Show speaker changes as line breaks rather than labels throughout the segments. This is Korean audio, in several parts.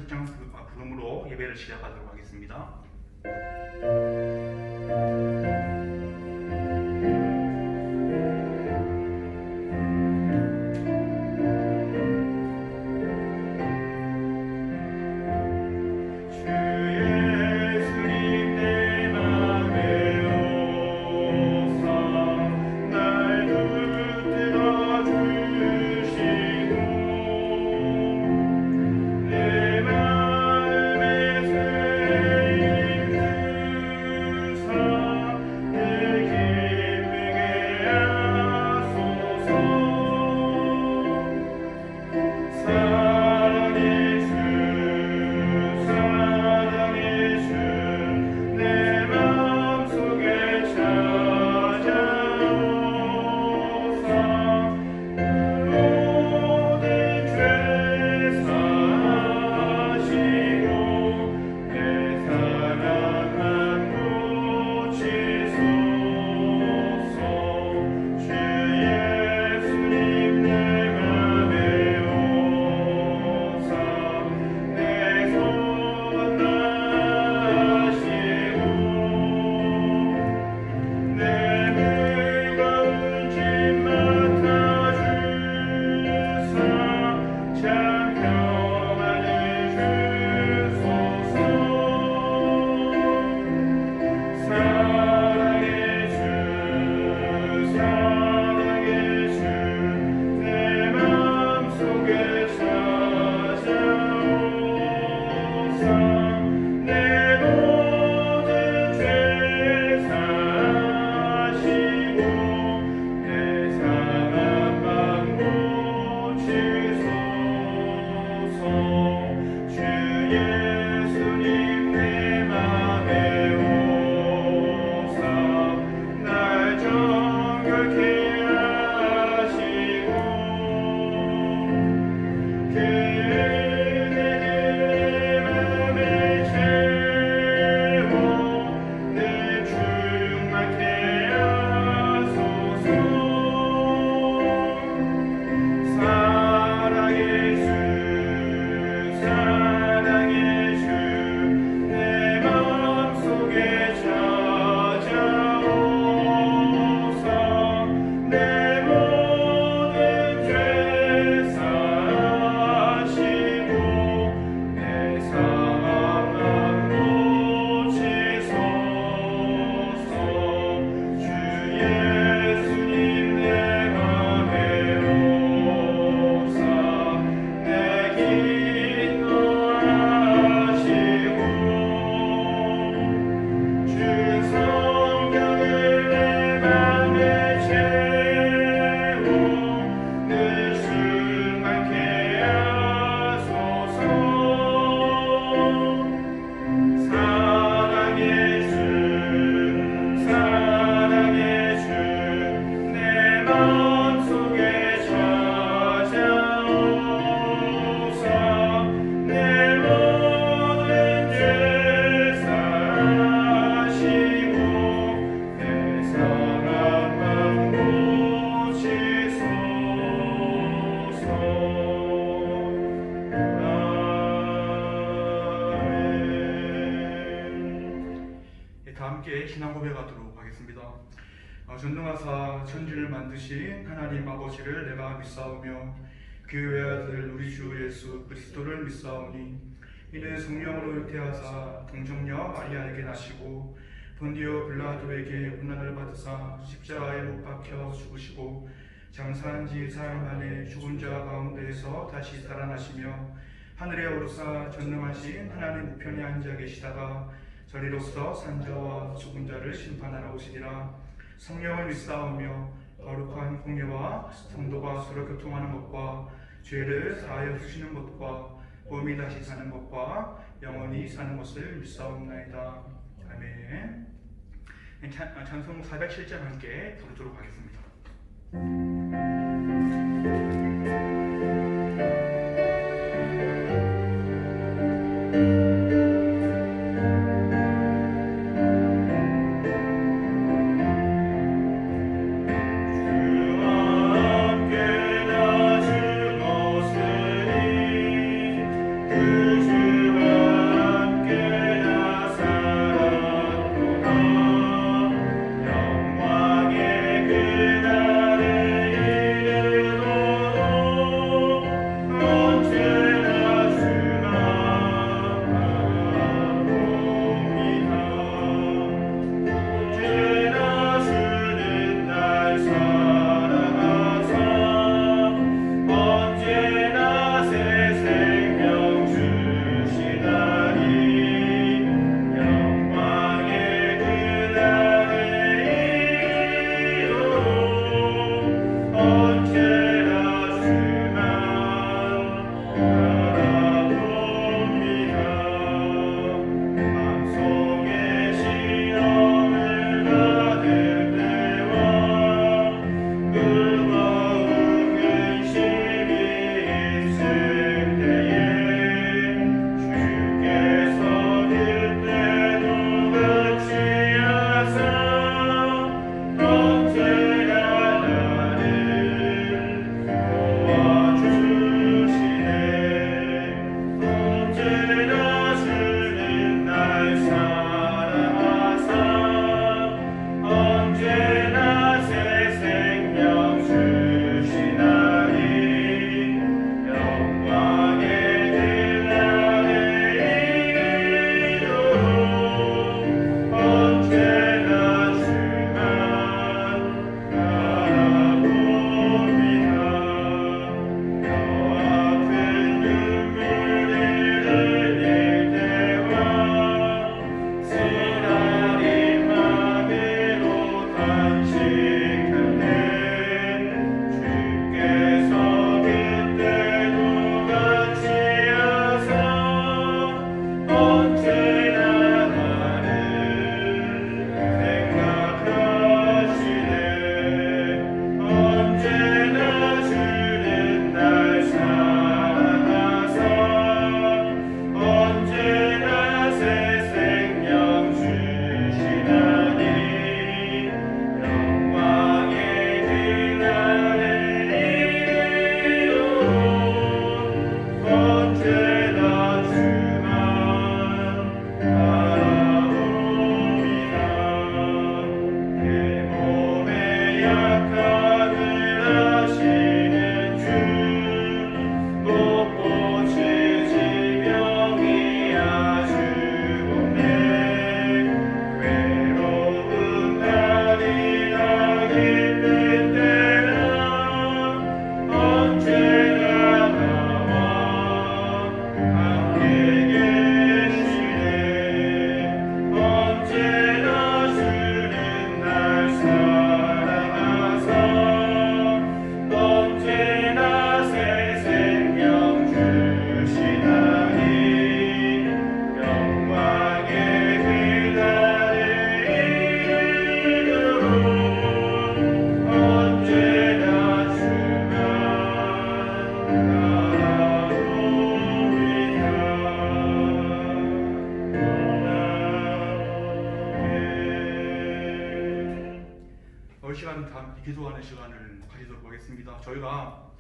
찬양 부름으로 예배를 시작하도록 하겠습니다. 다 함께 신앙 고백하도록 하겠습니다. 전능하사 천지를 만드신 하나님 아버지를 내가 믿사오며 그 외아들 우리 주 예수 그리스도를 믿사오니 이는 성령으로 잉태하사 동정녀 마리아에게 나시고 본디오 빌라도에게 고난을 받으사 십자가에 못 박혀 죽으시고 장사한 지 사흘 만에 죽은 자 가운데에서 다시 살아나시며 하늘에 오르사 전능하신 하나님 우편에 앉아 계시다가 저리로서 산자와 죽은 자를 심판하러 오시리라. 성령을 믿사오며 거룩한 공예와 성도가 서로 교통하는 것과 죄를 사하여 주시는 것과 몸이 다시 사는 것과 영원히 사는 것을 믿사옵나이다. 아멘. 찬송 407장 함께 부르도록 하겠습니다.
주
시간 다 기도하는 시간을 가지도록 하겠습니다. 저희가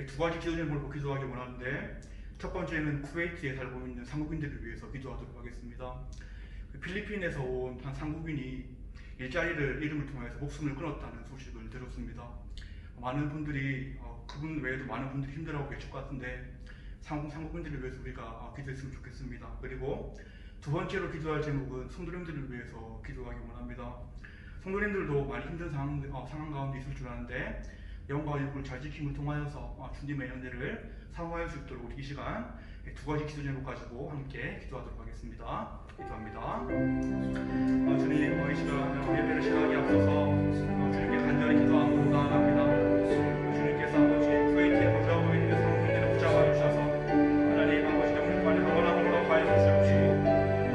두 가지 기도 제목으로 기도하기 원하는데, 첫 번째는 쿠웨이트에 살고 있는 한국인들을 위해서 기도하도록 하겠습니다. 필리핀에서 온 한 한국인이 일자리를 이름을 통해서 목숨을 끊었다는 소식을 들었습니다. 많은 분들이 그분 외에도 많은 분들이 힘들어하고 계실 것 같은데 한국인들을 위해서 우리가 기도했으면 좋겠습니다. 그리고 두 번째로 기도할 제목은 성도님들을 위해서 기도하기 원합니다. 성도님들도 많이 힘든 상황 가운데 있을 줄 아는데 영과 육을 잘 지킴을 통하여서 주님의 은혜를 사모할 수 있도록 우리 이 시간 두 가지 기도 제목 가지고 함께 기도하도록 하겠습니다. 기도합니다. 주님, 이 시간 예배를 시작하기 앞서서 주님께 간절히 기도하고 나아갑니다. 주님께서 아버지 쿠웨이트에 거주하고 있는 성도님들을 붙잡아 주셔서 하나님 아버지 영육간의 영원함으로 가해 주시옵시고,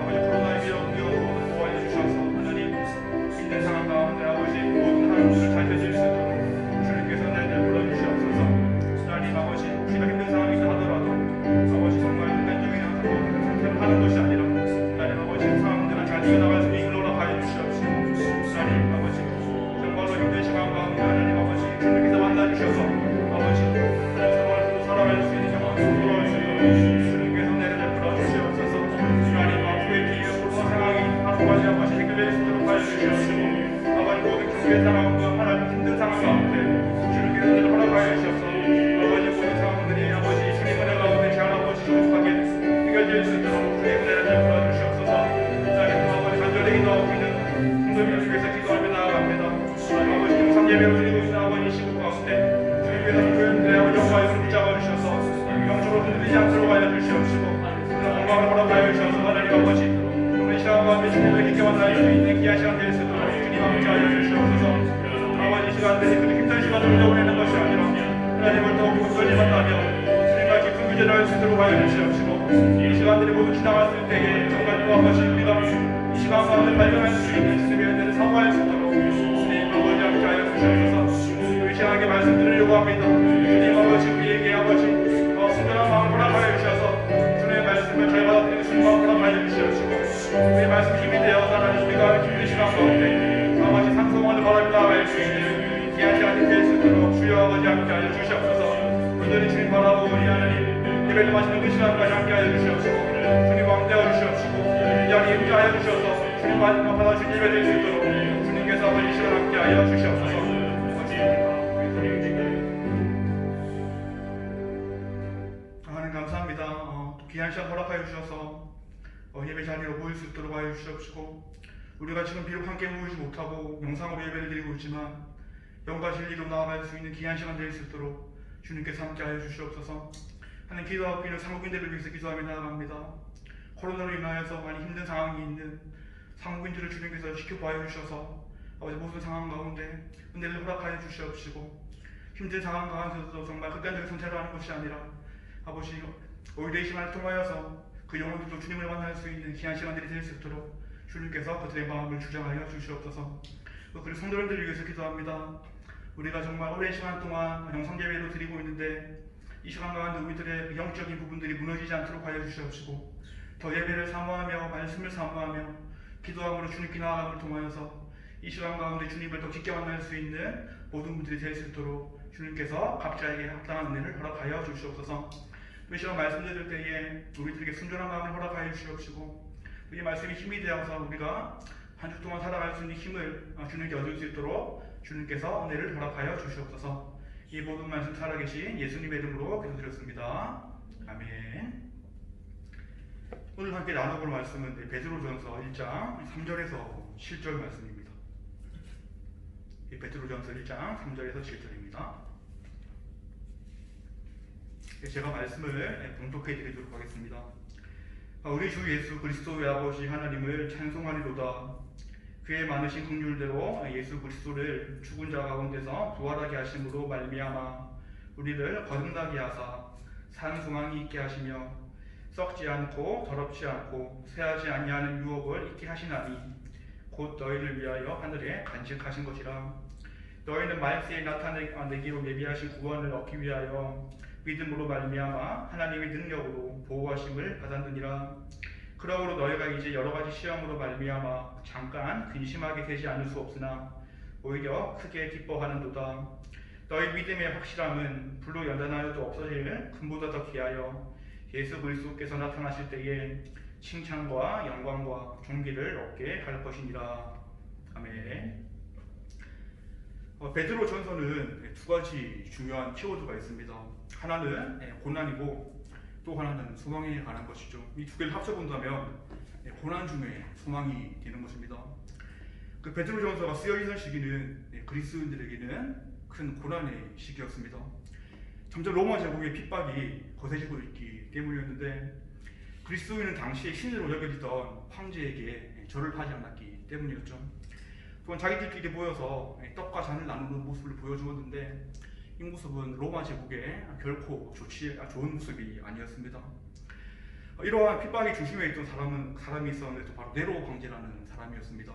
아버지 코로나의 위험으로 보호하여 주셔서 하나님 힘든 상황 가운데 아버지 모든 하나님을 잘 되실 수 있도록 주님께서 은혜를 불러주시옵소서. 하나님 아버지 혹시나 힘든 상황이 있다 하더라도 아버지 정말 극단적인 선택을 하는 것이 아니라 하나님 아버지 상황들을 잘 이겨나갈 수 있는 걸로 가해 주시옵시고, 하나님 아버지 정말로 힘든 시간 가운데 하나님 아버지 주님께서 만나주셔서 아버지 하나님 상황을 살아갈 수 있는 경험을 돌아올 수 있도록 주님께서 은혜를 베풀어 주시옵소서. 하나님 앞으로의 코로나 상황이 하루까지 아버지 해결될 수 있도록 하여 주시옵시고, 아버지 모든 경제 상황과 하나님 힘든 상황 가운데 주님께서 은혜를 허락하여 주셔서 아버지 모든 상황들이 아버지 주님 은혜 가운데 잘 아버지 조속하게 해결될 수 있도록 주님 은혜를 베풀어 주시옵소서. 하나님 아버지 간절히 기도하고 있는 성도님을 위해서 기도하며 나아갑니다. 아버지 영상 예배로 드리고 있는 아버지 시국 가운데 주님께서 교회들의 아버지 영광을 붙잡아 주셔서 영적으로 흔들리지 않도록 하여 주시옵시고, 건강을 허락하여 주셔서 하나님 아버지 오늘 시간 가운데 주님을 깊게 만날 수 있는 귀한 시간 될 수 있도록 주님 함께 하여 주시옵소서. 아버지 시간들이 그렇게 힘든 시간을 흘려보내는 것이 아니라 하나님을 더욱 온전히 만나며 주님과 깊은 교제를 할 수 있도록 하여 주시옵시고, 이 시간들이 모두 지나갔을 때에 정말 또 한 번씩 우리가 이 시간 가운데 발견할 수 있는 주님의 은혜를 사모할 수 있도록 주님 아버지 함께 하여 주시옵소서. 의시하게 말씀 드리려고 합니다. 주님 아버지 우리에게 아버지 순전한 마음을 허락하여 주셔서 주님의 말씀을 잘 받아들이는 순간 허락하여 주시옵시고, 우리의 말씀 힘이 되어서 하나님 우리가 힘든 시간 가운데 아버지 상소원을 바라며 나아갈 수 있는 귀한 시간이 될 수 있도록 주여 아버지 함께 하여 주시옵소서. 온전히 주님 바라보고 우리 하나님 예배를 마치는 그 시간까지 함께 하여 주시옵시고, 주님 왕대하여 주시옵시고, 이 자리에 임재하여 주셔서 주님 마지막 받아주신 예배 될 수 있도록 주님께서 아버지 이 시간 함께 하여 주시옵소서. 하나님 감사합니다. 또 귀한 시간 허락하여 주셔서 예배 자리로 모일 수 있도록 하여 주시옵시고, 우리가 지금 비록 함께 모이지 못하고 영상으로 예배를 드리고 있지만 영과 진리로 나아갈 수 있는 귀한 시간 될 수 있도록 주님께서 함께 하여 주시옵소서. 하나님 기도하고 있는 한국인들을 위해서 기도하며 나아갑니다. 코로나로 인하여서 많이 힘든 상황이 있는 한국인들을 주님께서 지켜봐야 주셔서 아버지 모든 상황 가운데 은혜를 허락하여 주시옵시고, 힘든 상황 가운데서도 정말 극단적인 선택을 하는 것이 아니라 아버지 오히려 이 시간을 통하여서 그 영혼들도 주님을 만날 수 있는 귀한 시간들이 될 수 있도록 주님께서 그들의 마음을 주장하여 주시옵소서. 그리고 성도님들을 위해서 기도합니다. 우리가 정말 오랜 시간 동안 영상 예배로 드리고 있는데 이 시간 가운데 우리들의 영적인 부분들이 무너지지 않도록 하여 주시옵시고, 더 예배를 사모하며 말씀을 사모하며 기도함으로 주님께 나아감을 통하여서 이 시간 가운데 주님을 더 깊게 만날 수 있는 모든 분들이 될 수 있도록 주님께서 각자에게 합당한 은혜를 허락하여 주시옵소서. 이 시간 말씀 드릴 때에 우리들에게 순전한 마음을 허락하여 주시옵시고, 이 말씀이 힘이 되어서 우리가 한 주 동안 살아갈 수 있는 힘을 주님께 얻을 수 있도록 주님께서 은혜를 허락하여 주시옵소서. 이 모든 말씀 살아계신 예수님의 이름으로 기도드렸습니다. 아멘. 오늘 함께 나눠볼 말씀은 베드로전서 1장 3절에서 7절 말씀입니다. 베드로전서 1장 3절에서 7절입니다. 제가 말씀을 봉독해 드리도록 하겠습니다. 우리 주 예수 그리스도의 아버지 하나님을 찬송하리로다. 그의 많으신 긍휼대로 예수 그리스도를 죽은 자 가운데서 부활하게 하심으로 말미암아 우리를 거듭나게 하사 산 소망이 있게 하시며 썩지 않고 더럽지 않고 쇠하지 아니하는 유업을 있게 하시나니 곧 너희를 위하여 하늘에 간직하신 것이라. 너희는 말세에 나타내기로 예비하신 구원을 얻기 위하여 믿음으로 말미암아 하나님의 능력으로 보호하심을 받았느니라. 그러므로 너희가 이제 여러 가지 시험으로 말미암아 잠깐 근심하게 되지 않을 수 없으나 오히려 크게 기뻐하는도다. 너희 믿음의 확실함은 불로 연단하여도 없어질 금보다 더 귀하여 예수 그리스도께서 나타나실 때에 칭찬과 영광과 존귀를 얻게 할 것이니라. 아멘. 베드로 전서는 두 가지 중요한 키워드가 있습니다. 하나는 고난이고 또 하나는 소망에 관한 것이죠. 이 두 개를 합쳐본다면 고난 중에 소망이 되는 것입니다. 그 베드로 전서가 쓰여 있는 시기는 그리스도인들에게는 큰 고난의 시기였습니다. 점점 로마 제국의 핍박이 거세지고 있기 때문이었는데 그리스도인은 당시에 신으로 여겨지던 황제에게 절을 하지 않았기 때문이었죠. 또한 자기들끼리 모여서 떡과 잔을 나누는 모습을 보여주었는데 이 모습은 로마 제국에 결코 좋은 모습이 아니었습니다. 이러한 핍박의 중심에 있던 사람이 있었는데 또 바로 네로 황제라는 사람이었습니다.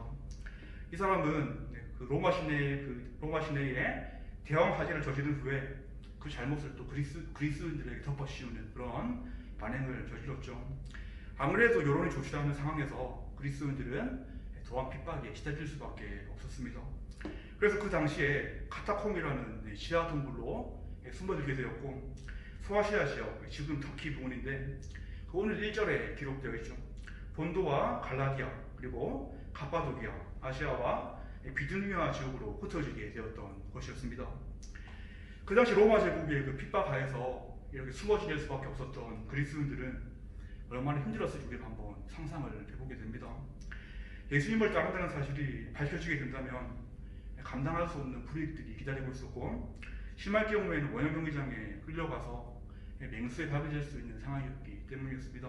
이 사람은 그 로마 시내에 대왕 사제를 저지른 후에 그 잘못을 또 그리스도인들에게 덮어씌우는 그런 반행을 저질렀죠. 아무래도 여론이 좋지 않은 상황에서 그리스도인들은 도한 핍박에 시달릴 수밖에 없었습니다. 그래서 그 당시에 카타콤이라는 지하 동굴로 숨어들게 되었고 소아시아 지역, 지금 터키 부근인데 그 오늘 1절에 기록되어 있죠. 본도와 갈라디아 그리고 갑바도기아, 아시아와 비두니아 지역으로 흩어지게 되었던 것이었습니다. 그 당시 로마 제국의 그 핍박하에서 이렇게 숨어 지낼 수밖에 없었던 그리스도인들은 얼마나 힘들었을지 우리가 한번 상상을 해보게 됩니다. 예수님을 따른다는 사실이 밝혀지게 된다면 감당할 수 없는 불이익들이 기다리고 있었고 심할 경우에는 원형 경기장에 끌려가서 맹수에 박혀질 수 있는 상황이었기 때문이었습니다.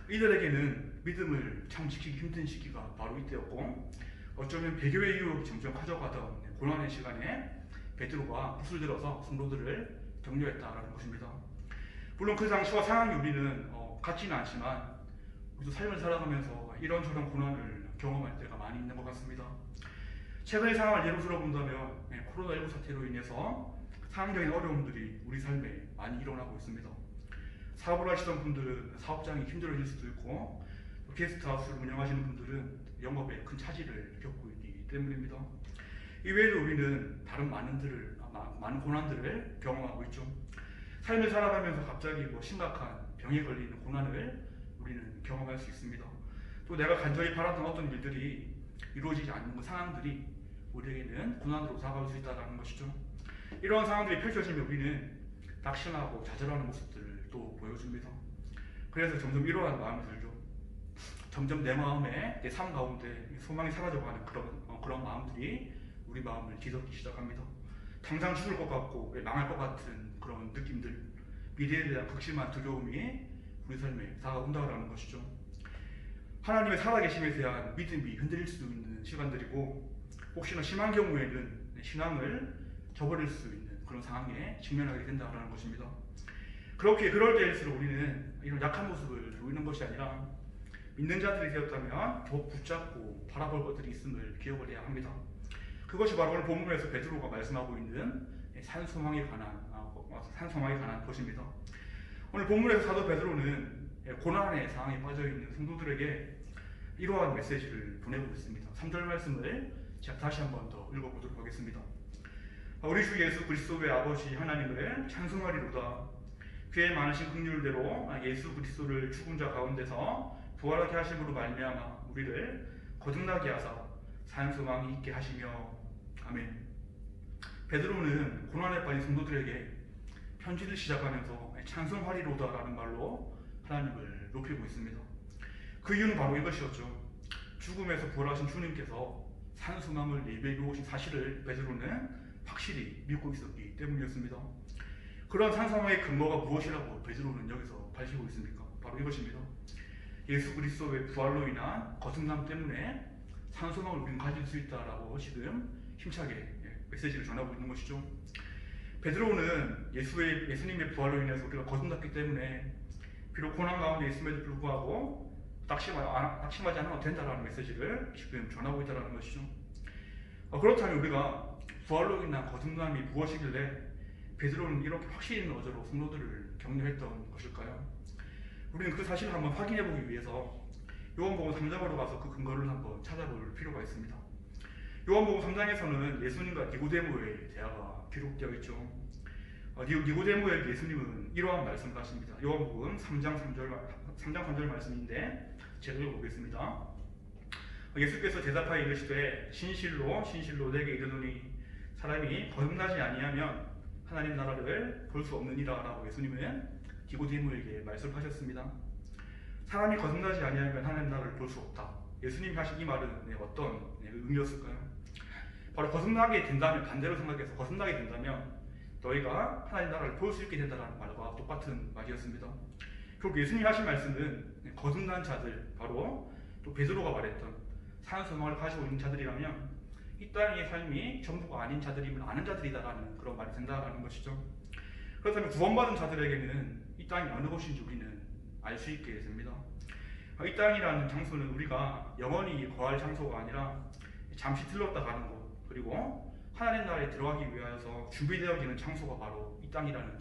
이들에게는 믿음을 참 지키기 힘든 시기가 바로 이때였고 어쩌면 배교의 유혹이 점점 커져가던 고난의 시간에 베드로가 붓을 들어서 성도들을 격려했다라는 것입니다. 물론 그 당시와 상황이 우리는 같지는 않지만 우리도 삶을 살아가면서 이런저런 고난을 경험할 때가 많이 있는 것 같습니다. 최근의 상황을 예로 들어본다면 코로나19 사태로 인해서 상황적인 어려움들이 우리 삶에 많이 일어나고 있습니다. 사업을 하시던 분들은 사업장이 힘들어질 수도 있고 게스트하우스를 운영하시는 분들은 영업에 큰 차질을 겪고 있기 때문입니다. 이외에도 우리는 다른 많은 고난들을 경험하고 있죠. 삶을 살아가면서 갑자기 심각한 병에 걸리는 고난을 우리는 경험할 수 있습니다. 또 내가 간절히 바랐던 어떤 일들이 이루어지지 않는 상황들이 우리에게는 고난으로 다가올 수 있다는 것이죠. 이러한 상황들이 펼쳐지면 우리는 낙심하고 좌절하는 모습들을 또 보여줍니다. 그래서 점점 이러한 마음이 들죠. 점점 내 마음에, 내 삶 가운데 소망이 사라져가는 그런 마음들이 우리 마음을 뒤덮기 시작합니다. 당장 죽을 것 같고 망할 것 같은 그런 느낌들, 미래에 대한 극심한 두려움이 우리 삶에 다가온다는 것이죠. 하나님의 살아계심에 대한 믿음이 흔들릴 수도 있는 시간들이고 혹시나 심한 경우에는 신앙을 저버릴 수 있는 그런 상황에 직면하게 된다는 것입니다. 그럴 때일수록 우리는 이런 약한 모습을 보이는 것이 아니라 믿는 자들이 되었다면 더욱 붙잡고 바라볼 것들이 있음을 기억을 해야 합니다. 그것이 바로 오늘 본문에서 베드로가 말씀하고 있는 산소망에 관한 것입니다. 오늘 본문에서 사도 베드로는 고난의 상황에 빠져있는 성도들에게 이러한 메시지를 보내고 있습니다. 3절 말씀을 제가 다시 한 번 더 읽어보도록 하겠습니다. 우리 주 예수 그리스도의 아버지 하나님을 찬송하리로다. 그의 많으신 긍휼대로 예수 그리스도를 죽은 자 가운데서 부활하게 하심으로 말미암아 우리를 거듭나게 하사 산 소망이 있게 하시며 아멘. 베드로는 고난에 빠진 성도들에게 편지를 시작하면서 찬송하리로다라는 말로 하나님을 높이고 있습니다. 그 이유는 바로 이것이었죠. 죽음에서 부활하신 주님께서 산 소망을 예비해 놓으신 사실을 베드로는 확실히 믿고 있었기 때문이었습니다. 그런 산 소망의 근거가 무엇이라고 베드로는 여기서 밝히고 있습니까? 바로 이것입니다. 예수 그리스도의 부활로 인한 거듭남 때문에 산 소망을 우리는 가질 수 있다라고 지금 힘차게 메시지를 전하고 있는 것이죠. 베드로는 예수님의 부활로 인해서 우리가 거듭났기 때문에 비록 고난 가운데 있음에도 불구하고 낙심하지 않아도 된다라는 메시지를 지금 전하고 있다는 것이죠. 그렇다면 우리가 부활로 인한 거듭남이 무엇이길래 베드로는 이렇게 확신 있는 어조로 성도들을 격려했던 것일까요? 우리는 그 사실을 한번 확인해 보기 위해서 요한복음 3장으로 가서 그 근거를 한번 찾아볼 필요가 있습니다. 요한복음 3장에서는 예수님과 니고데모의 대화가 기록되어 있죠. 니고데모에게 예수님은 이러한 말씀을 하십니다. 요한복음 3장 3절 말씀인데 제가 읽어보겠습니다. 예수께서 대답하여 이르시되 진실로 진실로 내게 이르노니 사람이 거듭나지 아니하면 하나님 나라를 볼 수 없느니라 라고 예수님은 니고데모에게 말씀하셨습니다. 사람이 거듭나지 아니하면 하나님 나라를 볼 수 없다. 예수님이 하신 이 말은 어떤 의미였을까요? 바로 거듭나게 된다면, 반대로 생각해서 거듭나게 된다면 너희가 하나님 나라를 볼 수 있게 된다는 말과 똑같은 말이었습니다. 결국 예수님이 하신 말씀은 거듭난 자들, 바로 또 베드로가 말했던 산소망을 가지고 있는 자들이라면 이 땅의 삶이 전부가 아닌 자들임을 아는 자들이다라는 그런 말이 된다라는 것이죠. 그렇다면 구원받은 자들에게는 이 땅이 어느 곳인지 우리는 알 수 있게 됩니다. 이 땅이라는 장소는 우리가 영원히 거할 장소가 아니라 잠시 들렀다 가는 곳, 그리고 하나님 나라에 들어가기 위하여서 준비되어지는 장소가 바로 이 땅이라는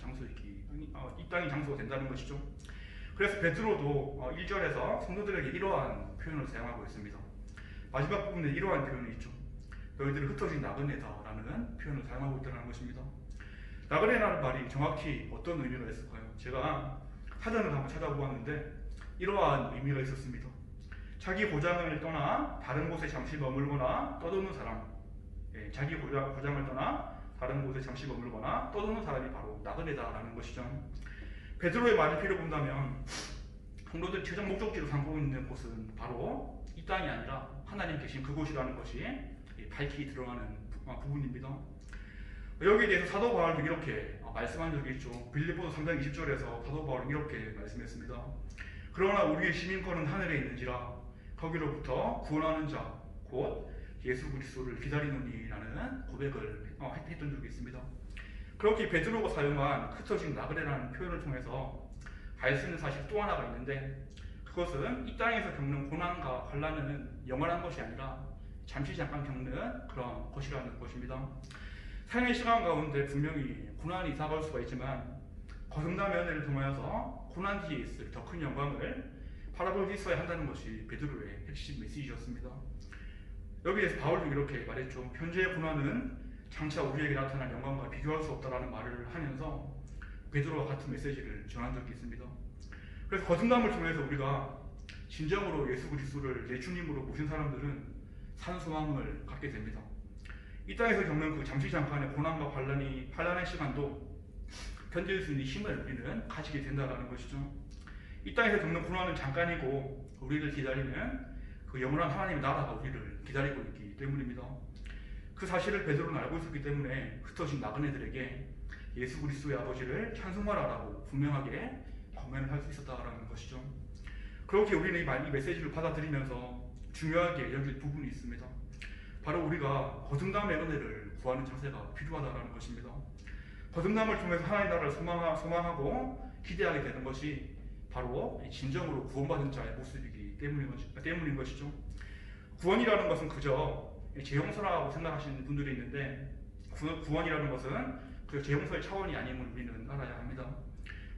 이 땅이 장소가 된다는 것이죠. 그래서 베드로도 1절에서 성도들에게 이러한 표현을 사용하고 있습니다. 마지막 부분에 이러한 표현이 있죠. 너희들은 흩어진 나그네다라는 표현을 사용하고 있다는 것입니다. 나그네라는 말이 정확히 어떤 의미가 있을까요? 제가 사전을 한번 찾아보았는데 이러한 의미가 있었습니다. 자기 고장을 떠나 다른 곳에 잠시 머물거나 떠도는 사람, 자기 고장을 떠나 다른 곳에 잠시 머물거나 떠도는 사람이 바로 나그네다라는 것이죠. 베드로의 말을 필요 본다면 성도들 최종 목적지로 삼고 있는 곳은 바로 이 땅이 아니라 하나님 계신 그곳이라는 것이 밝히 드러나는 부분입니다. 여기에 대해서 사도 바울도 이렇게 말씀한 적이 있죠. 빌립보서 3장 20절에서 사도 바울은 이렇게 말씀했습니다. 그러나 우리의 시민권은 하늘에 있는지라 거기로부터 구원하는 자 곧 예수 그리스도를 기다리노니라는 고백을 했던 적이 있습니다. 그렇게 베드로가 사용한 흩어진 나그네라는 표현을 통해서 알 수 있는 사실 또 하나가 있는데, 그것은 이 땅에서 겪는 고난과 환난은 영원한 것이 아니라 잠시 잠깐 겪는 그런 것이라는 것입니다. 삶의 시간 가운데 분명히 고난이 다가올 수가 있지만 거듭남의 은혜를 통하여서 고난 뒤에 있을 더 큰 영광을 바라볼 수 있어야 한다는 것이 베드로의 핵심 메시지였습니다. 여기에서 바울도 이렇게 말했죠. 현재의 고난은 장차 우리에게 나타난 영광과 비교할 수 없다라는 말을 하면서 베드로와 같은 메시지를 전한 적이 있습니다. 그래서 거듭남을 통해서 우리가 진정으로 예수 그리스도를 내 주님으로 모신 사람들은 산 소망을 갖게 됩니다. 이 땅에서 겪는 그 잠시 잠깐의 고난과 환난의 시간도 견딜 수 있는 힘을 우리는 가지게 된다는 것이죠. 이 땅에서 겪는 고난은 잠깐이고 우리를 기다리는 그 영원한 하나님의 나라가 우리를 기다리고 있기 때문입니다. 그 사실을 베드로는 알고 있었기 때문에 흩어진 나그네들에게 예수 그리스도의 아버지를 찬송하라라고 분명하게 권면을 할 수 있었다는 것이죠. 그렇게 우리는 이 메시지를 받아들이면서 중요하게 여길 부분이 있습니다. 바로 우리가 거듭남의 은혜를 구하는 자세가 필요하다는 것입니다. 거듭남을 통해서 하나님의 나라를 소망하고 기대하게 되는 것이 바로 진정으로 구원받은 자의 모습이기 때문인 것이죠. 구원이라는 것은 그저 재용서라고 생각하시는 분들이 있는데, 구원이라는 것은 그 재용서의 차원이 아님을 우리는 알아야 합니다.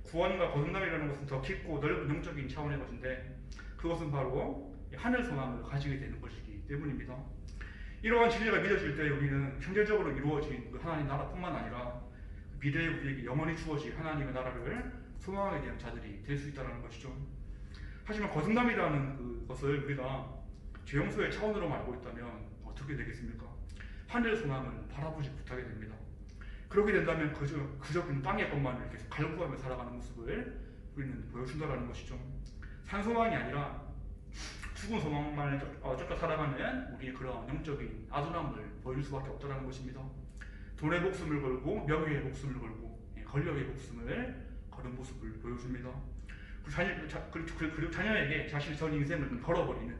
구원과 거듭남이라는 것은 더 깊고 넓은 영적인 차원의 것인데, 그것은 바로 하늘 소망을 가지게 되는 것이기 때문입니다. 이러한 진리가 믿어질 때 우리는 현재적으로 이루어진 그 하나님 나라뿐만 아니라 미래에 우리에게 영원히 주어질 하나님의 나라를 소망하게 되는 자들이 될 수 있다는 것이죠. 하지만 거듭남이라는 그것을 우리가 죄용서의 차원으로 알고 있다면 어떻게 되겠습니까? 하늘 소망을 바라보지 못하게 됩니다. 그렇게 된다면 그저 그 땅의 것만을 계속 갈구하며 살아가는 모습을 우리는 보여준다는 것이죠. 산소망이 아니라 죽은 소망만을 쫓아 살아가는 우리의 그런 영적인 아둔함을 보여줄 수밖에 없다는 것입니다. 돈의 목숨을 걸고 명예의 목숨을 걸고 권력의 목숨을 거는 모습을 보여줍니다. 그리고 자녀에게 자신의 전 인생을 걸어버리는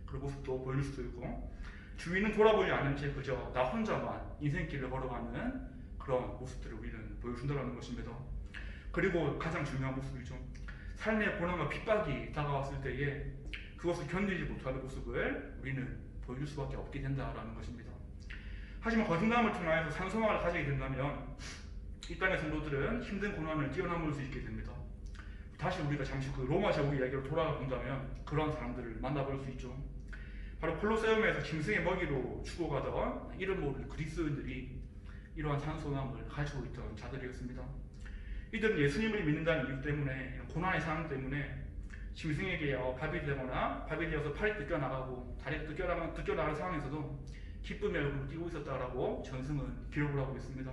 그런 모습도 보여줄 수도 있고, 주위는 돌아보지 않은 채 그저 나 혼자만 인생길을 걸어가는 그런 모습들을 우리는 보여준다는 것입니다. 그리고 가장 중요한 모습이죠. 삶의 고난과 핍박이 다가왔을 때에 그것을 견디지 못하는 모습을 우리는 보여줄 수밖에 없게 된다는 것입니다. 하지만 거듭남을 통하여서 산소망을 가지게 된다면 이 땅의 성도들은 힘든 고난을 뛰어넘을 수 있게 됩니다. 다시 우리가 잠시 그 로마 제국 이야기로 돌아가 본다면 그런 사람들을 만나볼 수 있죠. 바로 콜로세움에서 짐승의 먹이로 죽어가던 이름 모를 그리스도인들이 이러한 산소망을 가지고 있던 자들이었습니다. 이들은 예수님을 믿는다는 이유 때문에, 고난의 상황 때문에 짐승에게 밥이 되거나 밥이 되어서 팔이 뜯겨나가고 다리가 뜯겨나가는 상황에서도 기쁨의 얼굴을 띠고 있었다라고 전승은 기록을 하고 있습니다.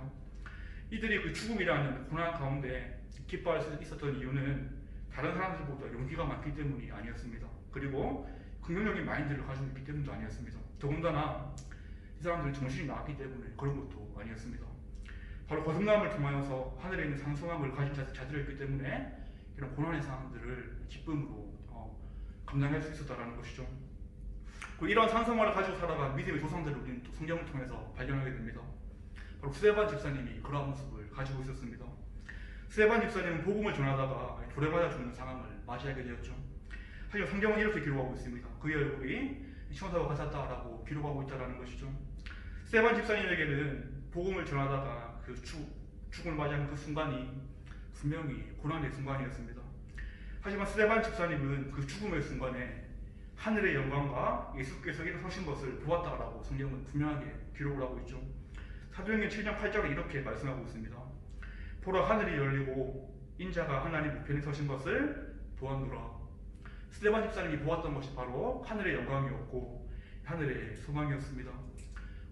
이들이 그 죽음이라는 고난 가운데 기뻐할 수 있었던 이유는 다른 사람들보다 용기가 많기 때문이 아니었습니다. 그리고 긍정적인 마인드를 가지고 있기 때문도 아니었습니다. 더군다나 이 사람들은 정신이 나갔기 때문에 그런 것도 아니었습니다. 바로 거듭남을 통하여서 하늘에 있는 산소망을 가진 자들이었기 때문에 이런 고난의 상황들을 기쁨으로 감당할 수 있었다는 것이죠. 이런 산소망을 가지고 살아간 믿음의 조상들을 우리는 또 성경을 통해서 발견하게 됩니다. 바로 스데반 집사님이 그러한 모습을 가지고 있었습니다. 스데반 집사님은 복음을 전하다가 돌에 맞아 죽는 상황을 맞이하게 되었죠. 하지만 성경은 이렇게 기록하고 있습니다. 그의 얼굴이 천사와 같았다라고 기록하고 있다는 것이죠. 스데반 집사님에게는 복음을 전하다가 그 죽음을 맞이하는 그 순간이 분명히 고난의 순간이었습니다. 하지만 스데반 집사님은 그 죽음의 순간에 하늘의 영광과 예수께서 일어서신 것을 보았다라고 성경은 분명하게 기록을 하고 있죠. 사도행전 7장 8절에 이렇게 말씀하고 있습니다. 보라, 하늘이 열리고 인자가 하나님 우편에 서신 것을 보았노라. 스데반 집사님이 보았던 것이 바로 하늘의 영광이었고 하늘의 소망이었습니다.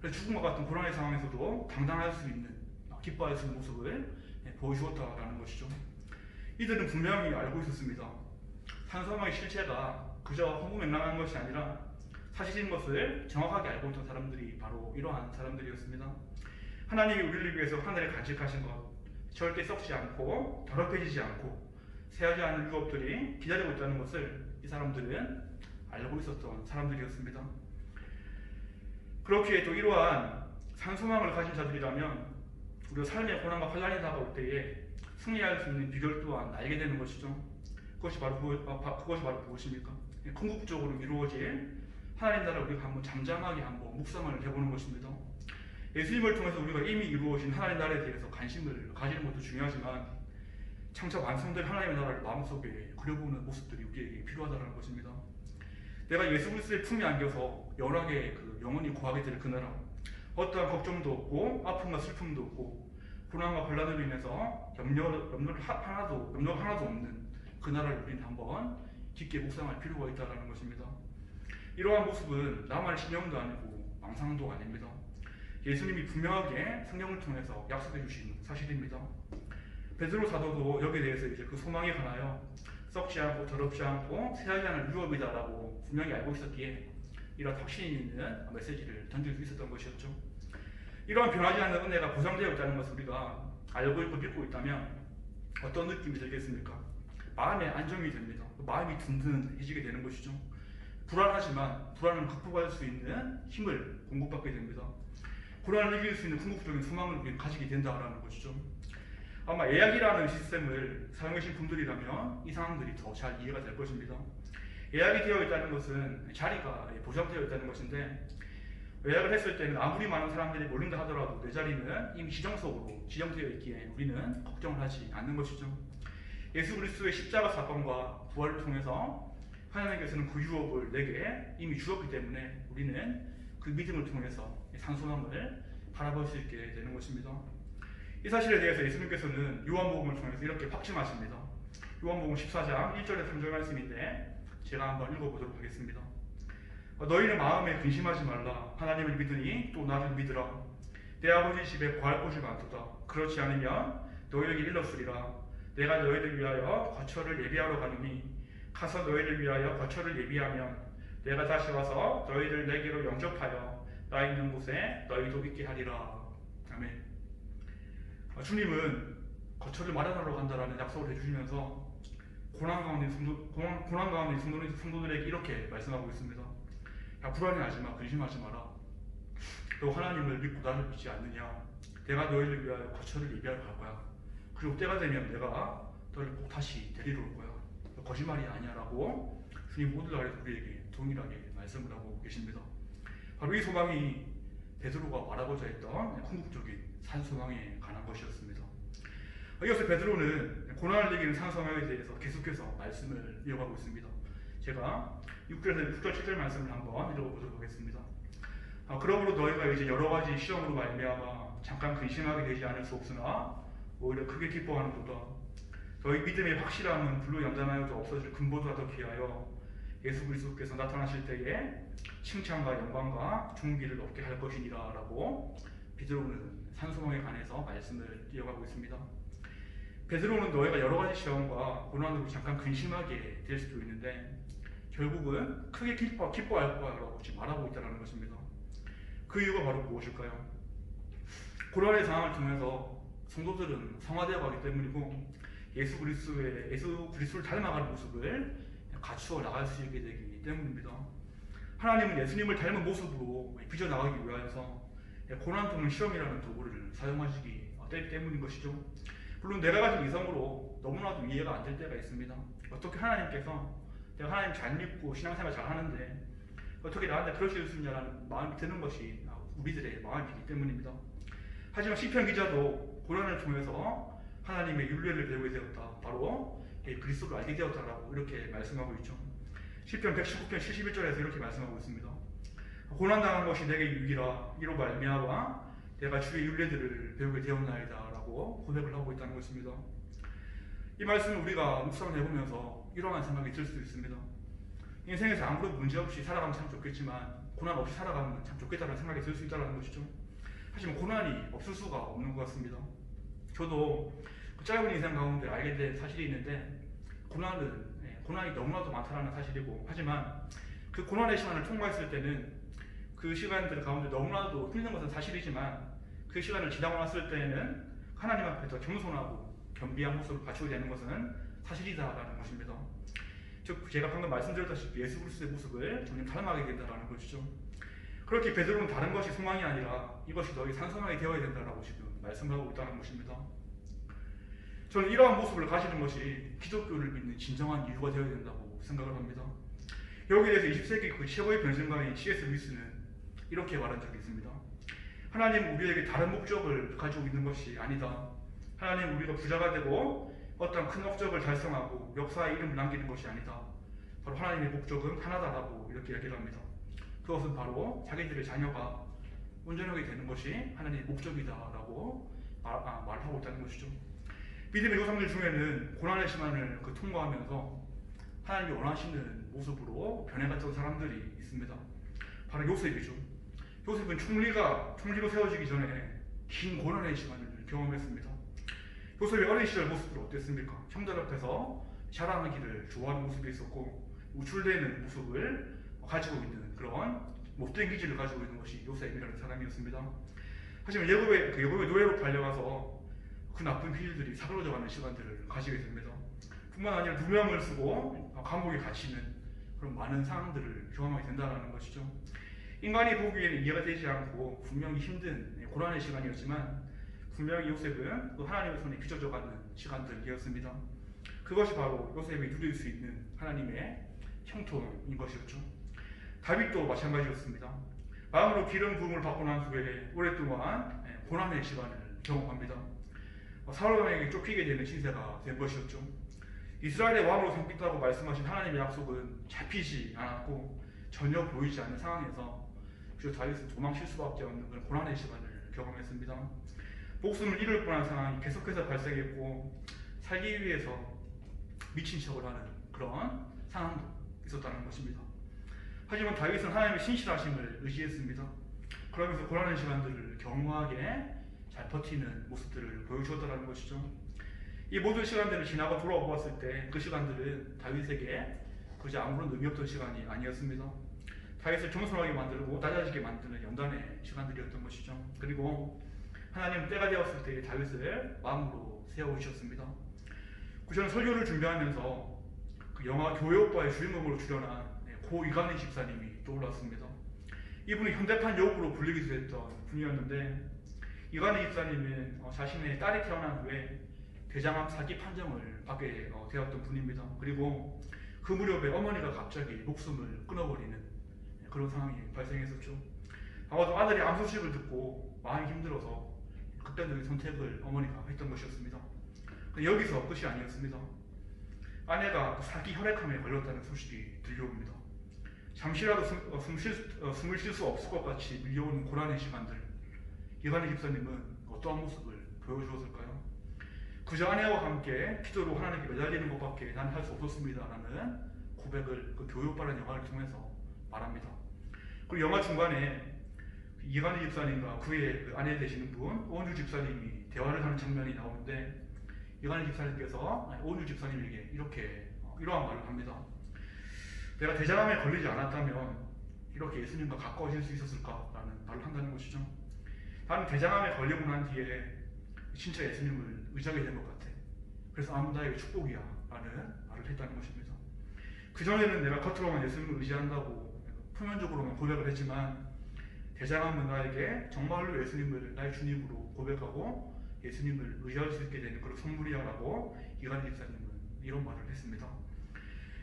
그래서 죽음과 같은 고난의 상황에서도 당당할 수 있는, 기뻐할 수 있는 모습을 보여주었다라는 것이죠. 이들은 분명히 알고 있었습니다. 산소망의 실체가 그저 허무맹랑한 것이 아니라 사실인 것을 정확하게 알고 있던 사람들이 바로 이러한 사람들이었습니다. 하나님이 우리를 위해서 하늘에 간직하신 것, 절대 썩지 않고 더럽혀지지 않고 새하지 않은 유업들이 기다리고 있다는 것을 이 사람들은 알고 있었던 사람들이었습니다. 그렇기에 또 이러한 산소망을 가진 자들이라면 우리가 삶의 고난과 환난이 다가올 때에 승리할 수 있는 비결 또한 알게 되는 것이죠. 그것이 바로 무엇입니까? 궁극적으로 이루어질 하나님 나라를 우리가 한번 잠잠하게 한번 묵상을 해보는 것입니다. 예수님을 통해서 우리가 이미 이루어진 하나님 나라에 대해서 관심을 가지는 것도 중요하지만 장차 완성될 하나님의 나라를 마음속에 그려보는 모습들이 우리에게 필요하다는 것입니다. 내가 예수 그리스도의 품에 안겨서 영원하게 영원히 거하게 될 그 나라, 어떠한 걱정도 없고 아픔과 슬픔도 없고 고난과 환난으로 인해서 염려가 하나도 없는 그 나라를 우리는 한번 깊게 묵상할 필요가 있다는 것입니다. 이러한 모습은 나만의 신념도 아니고 망상도 아닙니다. 예수님이 분명하게 성경을 통해서 약속해 주신 사실입니다. 베드로 사도도 여기에 대해서 이제 그 소망에 관하여 썩지 않고 더럽지 않고 새하지 않을 유업이다라고 분명히 알고 있었기에 이런 확신이 있는 메시지를 던질 수 있었던 것이었죠. 이러한 변하지 않는 은혜가 보장되어 있다는 것을 우리가 알고 있고 믿고 있다면 어떤 느낌이 들겠습니까? 마음의 안정이 됩니다. 마음이 든든해지게 되는 것이죠. 불안하지만 불안을 극복할 수 있는 힘을 공급받게 됩니다. 고난을 이길 수 있는 궁극적인 소망을 우리는 가지게 된다는 것이죠. 아마 예약이라는 시스템을 사용하신 분들이라면 이 상황들이 더 잘 이해가 될 것입니다. 예약이 되어 있다는 것은 자리가 보장되어 있다는 것인데, 예약을 했을 때는 아무리 많은 사람들이 몰린다 하더라도 내 자리는 이미 지정석으로 지정되어 있기에 우리는 걱정을 하지 않는 것이죠. 예수 그리스도의 십자가 사건과 부활을 통해서 하나님께서는 그 유업을 내게 이미 주었기 때문에 우리는 그 믿음을 통해서 산소망을 바라볼 수 있게 되는 것입니다. 이 사실에 대해서 예수님께서는 요한복음을 통해서 이렇게 확증하십니다. 요한복음 14장 1절에 3절 말씀인데 제가 한번 읽어보도록 하겠습니다. 너희는 마음에 근심하지 말라. 하나님을 믿으니 또 나를 믿으라. 내 아버지 집에 거할 곳이 많도다. 그렇지 않으면 너희에게 일렀으리라. 내가 너희를 위하여 거처를 예비하러 가느니 가서 너희를 위하여 거처를 예비하면 내가 다시 와서 너희를 내게로 영접하여 나 있는 곳에 너희도 있게 하리라. 아멘. 주님은 거처를 마련하러 간다라는 약속을 해주시면서 고난 가운데 있는 성도들에게 이렇게 말씀하고 있습니다. 야, 불안해하지 마, 근심하지 마라. 너 하나님을 믿고 나를 믿지 않느냐? 내가 너희를 위하여 거처를 예비하러 갈 거야. 그리고 때가 되면 내가 너를 꼭 다시 데리러 올 거야. 너 거짓말이 아니야라고 주님 모든 날에 우리에게 동일하게 말씀을 하고 계십니다. 바로 이 소망이 베드로가 말하고자 했던 궁극적인 산소망에 관한 것이었습니다. 이어서 베드로는 고난을 이기는 산소망에 대해서 계속해서 말씀을 이어가고 있습니다. 제가 6절에서 6절 7절 말씀을 한번 읽어보도록 하겠습니다. 그러므로 너희가 이제 여러 가지 시험으로 말미암아 잠깐 근심하게 되지 않을 수 없으나 오히려 크게 기뻐하는도다. 너희 믿음의 확실함은 불로 연단하여도 없어질 금보다 더 귀하여 예수 그리스도께서 나타나실 때에 칭찬과 영광과 존귀를 얻게 할 것이니라 라고 베드로는 산소망에 관해서 말씀을 이어가고 있습니다. 베드로는 너희가 여러 가지 시험과 고난으로 잠깐 근심하게 될 수도 있는데 결국은 크게 기뻐할 거라고 지금 말하고 있다는 것입니다. 그 이유가 바로 무엇일까요? 고난의 상황을 통해서 성도들은 성화되어 가기 때문이고 예수 그리스도를 닮아가는 모습을 갖추어 나갈 수 있게 되기 때문입니다. 하나님은 예수님을 닮은 모습으로 빚어나가기 위하여서 고난 또는 시험이라는 도구를 사용하시기 때문인 것이죠. 물론 내가 가진 이성으로 너무나도 이해가 안 될 때가 있습니다. 어떻게 하나님께서 내가 하나님 잘 믿고 신앙생활 잘 하는데 어떻게 나한테 그러실 수 있냐라는 마음이 드는 것이 우리들의 마음이기 때문입니다. 하지만 시편 기자도 고난을 통해서 하나님의 윤례를 배우게 되었다. 바로 그리스도를 알게 되었다라고 이렇게 말씀하고 있죠. 시편 119편 71절에서 이렇게 말씀하고 있습니다. 고난당한 것이 내게 유익이라 이로 말미암아 내가 주의 윤례들을 배우게 되었나이다 라고 고백을 하고 있다는 것입니다. 이 말씀을 우리가 묵상을 해보면서 이러한 생각이 들 수 있습니다. 인생에서 아무런 문제 없이 살아가면 참 좋겠지만 고난 없이 살아가면 참 좋겠다는 생각이 들 수 있다는 것이죠. 하지만 고난이 없을 수가 없는 것 같습니다. 저도 그 짧은 인생 가운데 알게 된 사실이 있는데 고난이 너무나도 많다는 사실이고 하지만 그 고난의 시간을 통과했을 때는 그 시간들 가운데 너무나도 힘든 것은 사실이지만 그 시간을 지나고 났을 때에는 하나님 앞에서 겸손하고 겸비한 모습을 갖추게 되는 것은 사실이다라는 것입니다. 즉 제가 방금 말씀드렸다시피 예수 그리스도의 모습을 점점 닮아가게 된다는 것이죠. 그렇게 베드로는 다른 것이 소망이 아니라 이것이 너희 산소망이 되어야 된다라고 지금 말씀하고 있다는 것입니다. 저는 이러한 모습을 가지는 것이 기독교를 믿는 진정한 이유가 되어야 된다고 생각을 합니다. 여기에 대해서 20세기 그 최고의 변증가인 C.S. 루이스는 이렇게 말한 적이 있습니다. 하나님은 우리에게 다른 목적을 가지고 있는 것이 아니다. 하나님은 우리가 부자가 되고 어떤 큰 업적을 달성하고 역사의 이름을 남기는 것이 아니다. 바로 하나님의 목적은 하나다라고 이렇게 얘기를 합니다. 그것은 바로 자기들의 자녀가 온전하게 되는 것이 하나님의 목적이다라고 말하고 있다는 것이죠. 믿음의 조상들 중에는 고난의 시간을 통과하면서 하나님이 원하시는 모습으로 변해갔던 사람들이 있습니다. 바로 요셉이죠. 요셉은 총리로 세워지기 전에 긴 고난의 시간을 경험했습니다. 요셉의 어린 시절 모습은 어땠습니까? 형들 앞에서 자랑하기를 좋아하는 모습이 있었고 우쭐대는 모습을 가지고 있는 그런 못된 기질을 가지고 있는 것이 요셉이라는 사람이었습니다. 하지만 야곱의 노예로 팔려가서 그 나쁜 기질들이 사그러져가는 시간들을 가지게 됩니다. 뿐만 아니라 누명을 쓰고 감옥에 갇히는 그런 많은 상황들을 경험하게 된다는 것이죠. 인간이 보기에는 이해가 되지 않고 분명히 힘든 고난의 시간이었지만 분명히 요셉은 그 하나님의 손에 빚어져가는 시간들이었습니다. 그것이 바로 요셉이 누릴 수 있는 하나님의 형통인 것이었죠. 다윗도 마찬가지였습니다. 마음으로 기름 부음을 받고 난 후에 오랫동안 고난의 시간을 경험합니다. 사울 왕에게 쫓기게 되는 신세가 된 것이었죠. 이스라엘의 왕으로 삼겠다고 말씀하신 하나님의 약속은 잡히지 않았고 전혀 보이지 않는 상황에서 그래서 다윗은 도망칠 수밖에 없는 그런 고난의 시간을 경험했습니다. 목숨을 잃을 뻔한 상황이 계속해서 발생했고 살기 위해서 미친 척을 하는 그런 상황도 있었다는 것입니다. 하지만 다윗은 하나님의 신실하심을 의지했습니다. 그러면서 고난의 시간들을 경무하게 잘 버티는 모습들을 보여주었다는 것이죠. 이 모든 시간들을 지나고 돌아보았을 때 그 시간들은 다윗에게 그저 아무런 의미 없던 시간이 아니었습니다. 다윗을 겸손하게 만들고 낮아지게 만드는 연단의 시간들이었던 것이죠. 그리고 하나님 때가 되었을 때 다윗을 마음으로 세워주셨습니다. 저는 설교를 준비하면서 그 영화 교회 오빠의 주인공으로 출연한 고 이관희 집사님이 떠올랐습니다. 이분은 현대판 여우로 불리기도 했던 분이었는데 이관희 집사님은 자신의 딸이 태어난 후에 대장암 사기 판정을 받게 되었던 분입니다. 그리고 그 무렵에 어머니가 갑자기 목숨을 끊어버리는 그런 상황이 발생했었죠. 아마도 아들이 암 소식을 듣고 마음이 힘들어서 극단적인 선택을 어머니가 했던 것이었습니다. 여기서 끝이 아니었습니다. 아내가 사기 혈액암에 걸렸다는 소식이 들려옵니다. 잠시라도 숨을 쉴 수 없을 것 같이 밀려오는 고난의 시간들, 이간희 집사님은 어떠한 모습을 보여주었을까요? 그저 아내와 함께 기도로 하나님께 매달리는 것밖에 난 할 수 없었습니다라는 고백을 그 교육바른 영화를 통해서 말합니다. 그리고 영화 중간에 이간희 집사님과 그의 그 아내 되시는 분 오은주 집사님이 대화를 하는 장면이 나오는데, 이간희 집사님께서 오은주 집사님에게 이러한 말을 합니다. 내가 대장암에 걸리지 않았다면 이렇게 예수님과 가까워질 수 있었을까라는 말을 한다는 것이죠. 나는 대장암에 걸리고 난 뒤에 진짜 예수님을 의지하게 된 것 같아. 그래서 암은 나에게 축복이야 라는 말을 했다는 것입니다. 그전에는 내가 겉으로만 예수님을 의지한다고 표면적으로만 고백을 했지만, 대장암은 나에게 정말로 예수님을 나의 주님으로 고백하고 예수님을 의지할 수 있게 되는 그런 선물이야 라고 이간희 집사님은 이런 말을 했습니다.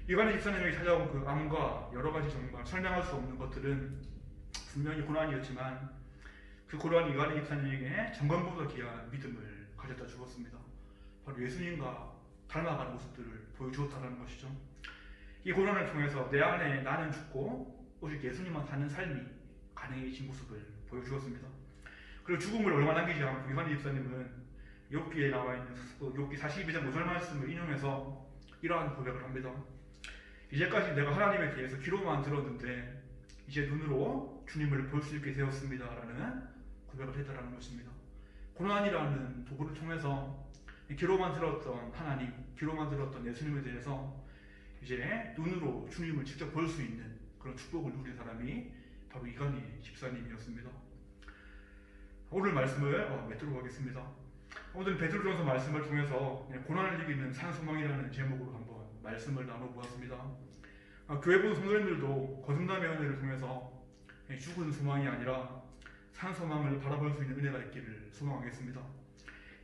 이간희 집사님에게 찾아온 그 암과 여러 가지 정말 설명할 수 없는 것들은 분명히 고난이었지만, 그 고난이 이간희 집사님에게 정관보다 귀한 믿음을 가져다 주었습니다. 바로 예수님과 닮아가는 모습들을 보여주었다는 것이죠. 이 고난을 통해서 내 안에 나는 죽고 오직 예수님만 사는 삶이 가능해진 모습을 보여주었습니다. 그리고 죽음을 얼마 남기지 않고 이간희 집사님은 욥기에 나와 있는 욥기 42장 5절 말씀을 인용해서 이러한 고백을 합니다. 이제까지 내가 하나님에 대해서 귀로만 들었는데 이제 눈으로 주님을 볼 수 있게 되었습니다 라는 고백을 했다라는 것입니다. 고난이라는 도구를 통해서 귀로만 들었던 하나님, 귀로만 들었던 예수님에 대해서 이제 눈으로 주님을 직접 볼 수 있는 그런 축복을 누린 사람이 바로 이간희 집사님이었습니다. 오늘 말씀을 맺도록 하겠습니다. 오늘 베드로전서 말씀을 통해서 고난을 이기는 산소망이라는 제목으로 한번 말씀을 나눠보았습니다. 교회분 성도님들도 거듭남의 은혜를 통해서 죽은 소망이 아니라 산소망을 바라볼 수 있는 은혜가 있기를 소망하겠습니다.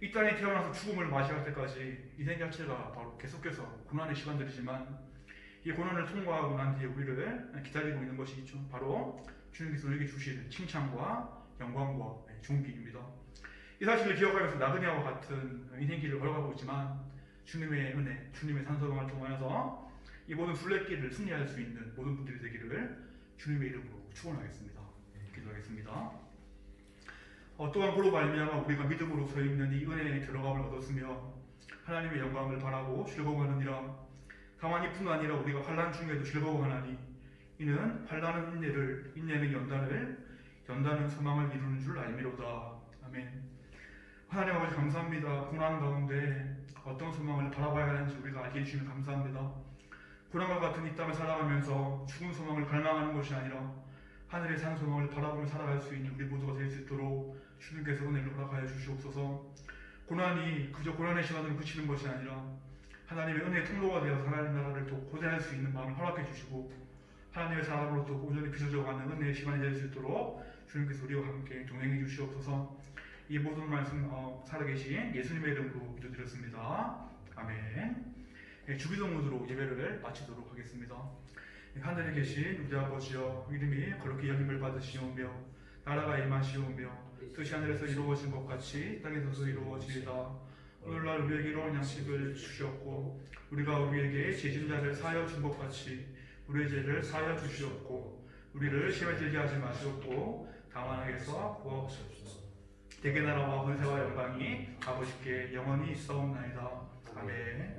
이 땅에 태어나서 죽음을 맞이할 때까지 인생 자체가 바로 계속해서 고난의 시간들이지만, 이 고난을 통과하고 난 뒤에 우리를 기다리고 있는 것이 있죠. 바로 주님께서 우리에게 주실 칭찬과 영광과 존귀입니다. 이 사실을 기억하면서 나그네와 같은 인생길을 걸어가고 있지만, 주님의 은혜, 주님의 산소망을 통하여서 이 모든 순례길을 승리할 수 있는 모든 분들이 되기를 주님의 이름으로 축원하겠습니다. 기도하겠습니다. 또한 그로 말미암아 우리가 믿음으로 서 있는 이 은혜에 들어감을 얻었으며 하나님의 영광을 바라고 즐거워하느니라. 다만 이뿐 아니라 우리가 환난 중에도 즐거워하나니 이는 환난은 인내를, 인내는 연단은 소망을 이루는 줄 알미로다. 아멘. 하나님 아버지 감사합니다. 고난 가운데 어떤 소망을 바라봐야 하는지 우리가 알게 해주시면 감사합니다. 고난과 같은 이 땅을 살아가면서 죽은 소망을 갈망하는 것이 아니라 하늘의 산 소망을 바라보며 살아갈 수 있는 우리 모두가 될 수 있도록 주님께서 은혜를 허락하여 주시옵소서. 고난이 그저 고난의 시간으로 그치는 것이 아니라 하나님의 은혜의 통로가 되어서 하나님 나라를 더 고대할 수 있는 마음을 허락해 주시고, 하나님의 사람으로 또 온전히 빚어져가는 은혜의 시간이 될 수 있도록 주님께서 우리와 함께 동행해 주시옵소서. 이 모든 말씀 살아계신 예수님의 이름으로 기도드렸습니다. 아멘. 주기도문으로 예배를 마치도록 하겠습니다. 하늘에 계신 우리 아버지여, 이름이 거룩히 여김을 받으시오며 나라가 임하시오며 뜻이 하늘에서 이루어진 것 같이 땅에서도 이루어지이다. 오늘날 우리에게 이로운 양식을 주시옵고 우리가 우리에게 죄진 자를 사하여 준 것 같이 우리의 죄를 사하여 주시옵고 우리를 시험에 들게 하지 마시옵고 다만 악에서 구하옵소서. 대개 나라와 권세와 영광이 아버지께 영원히 있사옵나이다. 아멘.